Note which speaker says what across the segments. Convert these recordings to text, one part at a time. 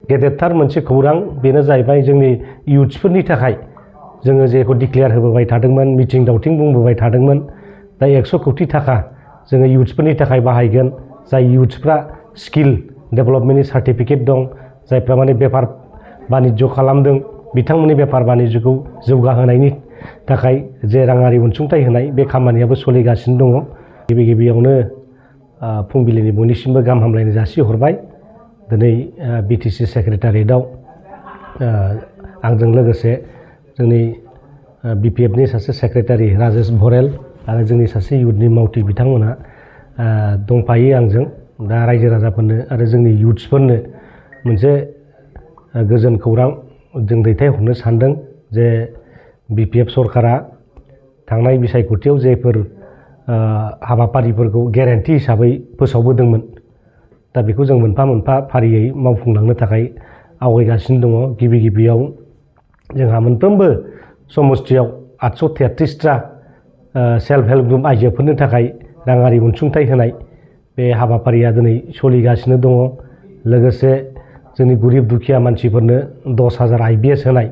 Speaker 1: गेदेरथार मोनसे खौरां बेनो जाहैबाय जोंनि इयुथ्सफोरनि थाखाय जोङो जेखौ डिक्लेयार होबोबाय थादोंमोन मिटिं दावथिं बुंबोबाय थादोंमोन दा 100 कोटी थाखा जोङो इयुथ्सफोरनि थाखाय बाहायगोन जाय इयुथ्सफ्रा स्किल डेभेलपमेन्टनि सार्टिफिकेट दं जायफ्रा माने बेफार बानिज्य खालामदों बिथांमोननि बेफार बानिज्यखौ जौगाहोनायनि थाखाय जे राङारि अनसुंथाइ होनाय बे खामानियाबो सोलिगासिनो दङ। गिबियावनो फुंबिलिनि बयनिसिमबो गाहाम हामलायनाय जासिहरबाय। दिनै बिटिसि सेक्रेटारियेटआव आंजों लोगोसे जोंनि बिपिएफनि सासे सेक्रेटारि राजेश भरेल आरो जोंनि सासे इयुथनि मावथि बिथांमोनहा दंफायो आंजों। दा रायजो राजाफोरनो आरो जोंनि इयुथ्सफोरनो मोनसे गोजोन खौरां जों दैथायहरनो सानदों जे बिपिएफ सरकारा थांनाय बिसायख'थियाव जेफोर हाबाफारिफोरखौ गेरेन्टि हिसाबै फोसावबोदोंमोन दा बेखौ जों मोनफा मोनफा फारियै मावफुंलांनो थाखाय आवगायगासिनो दङ। गिबियाव जोंहा मोनफ्रोमबो समस्थियाव 833टा सेल्फ हेल्प ग्रुप आइजोफोरनो थाखाय राङारि अनसुंथाइ होनाय बे हाबाफारिया दिनै सोलिगासिनो दङ। लोगोसे जोंनि गरिब दुखिया मानसिफोरनो 10,000 IBS होनाय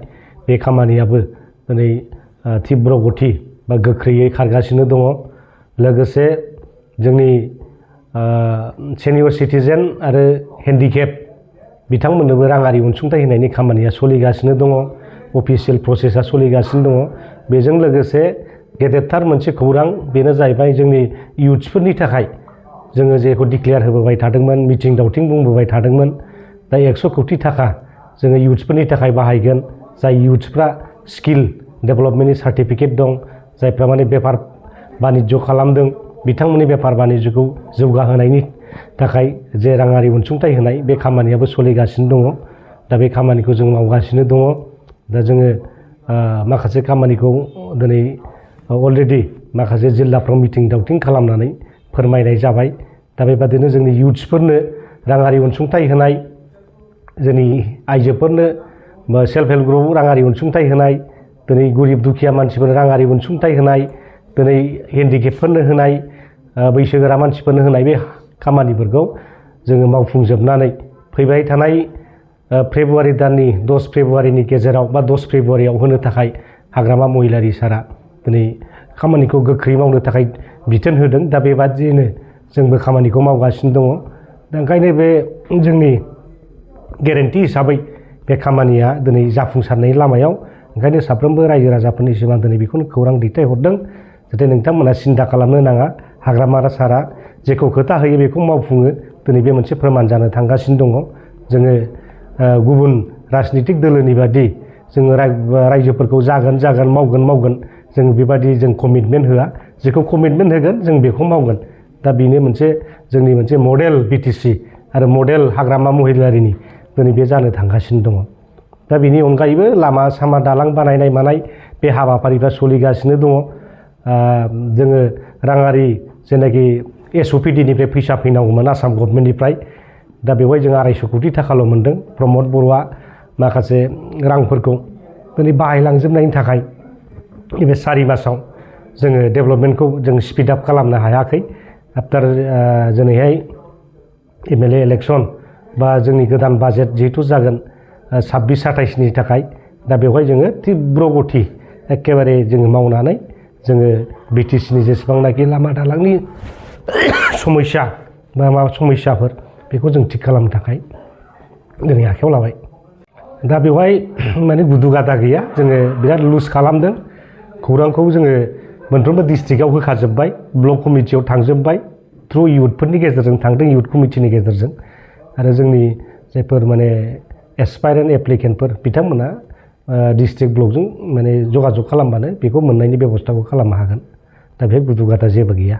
Speaker 1: बे खामानियाबो दिनै तीव्र गति बा गोख्रैयै खारगासिनो दङ। लोगोसे जोंनि सेनियर सिटिजेन आरो हेन्डिकेप बिथांमोननोबो राङारि अनसुंथाइ होनायनि खामानिया सोलिगासिनो दङ। अफिसियेल प्रसेसा सोलिगासिनो दङ। बेजों लोगोसे गेदेरथार मोनसे खौरां बेनो जाहैबाय जोंनि इयुथ्सफोरनि थाखाय जोङो जेखौ डिक्लेयार होबोबाय थादोंमोन मिटिं दावथिं बुंबोबाय थादोंमोन दा 100 कोटी थाखा जोङो इयुथ्सफोरनि थाखाय बाहायगोन जाय इयुथ्सफ्रा स्किल डेभेलपमेन्टनि सार्टिफिकेट दं जायफ्रा माने बेफार बानिज्य खालामदों बिथांमोननि बेफार बानिज्यखौ जौगाहोनायनि थाखाय जे राङारि अनसुंथाइ होनाय बे खामानियाबो सोलिगासिनो दङ। दा बे खामानिखौ जों मावगासिनो दङ। दा जोङो माखासे खामानिखौ दिनै अलरेडि माखासे जिल्लाफ्राव मिटिं दावथिं खालामनानै फोरमायनाय जाबाय। दा बेबादिनो जोंनि इयुथ्सफोरनो राङारि अनसुंथाइ होनाय जोंनि आइजोफोरनो सेल्फ हेल्प ग्रुपआव राङारि अनसुंथाइ होनाय दिनै गरिब दुखिया मानसिफोरनो राङारि अनसुंथाइ होनाय दिनै हेन्डिकेपफोरनो होनाय बैसोगोरा मानसिफोरनो होनाय बे खामानिफोरखौ जोङो मावफुंजोबनानै फैबाय थानाय फेब्रुवारि दाननि 10 फेब्रुवारिनि गेजेराव बा 10 फेब्रुवारियाव होनो थाखाय हाग्रामा महिलारि सारा दिनै खामानिखौ गोख्रै मावनो थाखाय बिथोन होदों। दा बेबादिनो जोंबो खामानिखौ मावगासिनो दङ। दा ओंखायनो बे जोंनि गेरेन्टि हिसाबै बे खामानिया दिनै जाफुंसारनायनि लामायाव ओंखायनो साफ्रोमबो रायजो राजाफोरनिसिम आं दिनै बेखौनो खौरां दैथायहरदों जाहाथे नोंथांमोना सिन्था खालामनो नाङा। हाग्रामा सारा जेखौ खोथा होयो बेखौ मावफुङो दिनै बे मोनसे फोरमान जानो थांगासिनो दङ। जोङो गुबुन राजनितिक दोलोनि बादि जोङो रायजोफोरखौ जागोन मावगोन जों बेबादि जों कमिटमेन्ट होआ। जेखौ कमिटमेन्ट होगोन जों बेखौ मावगोन। दा बेनो मोनसे जोंनि मोनसे मडेल बिटिसि आरो मडेल हाग्रामा महिलारिनि दिनै बे जानो थांगासिनो दङ। दा बेनि अनगायैबो लामा सामा दालां बानायनाय मानाय बे हाबाफारिफ्रा सोलिगासिनो दङ। जोङो राङारि जेनाखि SOPDनिफ्राय फैसा फैनांगौमोन आसाम गभर्नमेन्टनिफ्राय दा बेवहाय जों 250 कोटी थाखाल' मोन्दों। प्रमद बर'आ माखासे रांफोरखौ दिनै बाहायलांजोबनायनि थाखाय नैबे 4 मासाव जोङो डेभेलपमेन्टखौ जों स्पिड आप खालामनो हायाखै। आफ्टार दिनैहाय MLA इलेक्सन बा जोंनि गोदान बाजेट जिहेतु जागोन 26-27नि थाखाय दा बेवहाय जोङो तीव्र गति एखेबारे जोङो मावनानै जोङो बिटिसिनि जेसेबांनाखि लामा दालांनि समस्या बा माबा समस्याफोर बेखौ जों थिग खालामनो थाखाय दिनै आखायाव लाबाय। दा बेवहाय माने गुदु गादा गैया। जोङो बिराद लुज खालामदों। खौरांखौ जोङो मोनफ्रोमबो डिस्ट्रिक्टआव होखाजोब्बाय। ब्लक कमिटियाव थांजोब्बाय। थ्रु इयुथफोरनि गेजेरजों थांदों इयुथ कमिटिनि गेजेरजों आरो जोंनि जायफोर माने एसपायरेन्ट एप्लिकेन्टफोर बिथांमोना डिस्ट्रिक्ट ब्लकजों माने जगाजग खालामबानो बेखौ मोननायनि बेबस्थाखौ खालामनो हागोन। दा बे गुदु गादा जेबो गैया।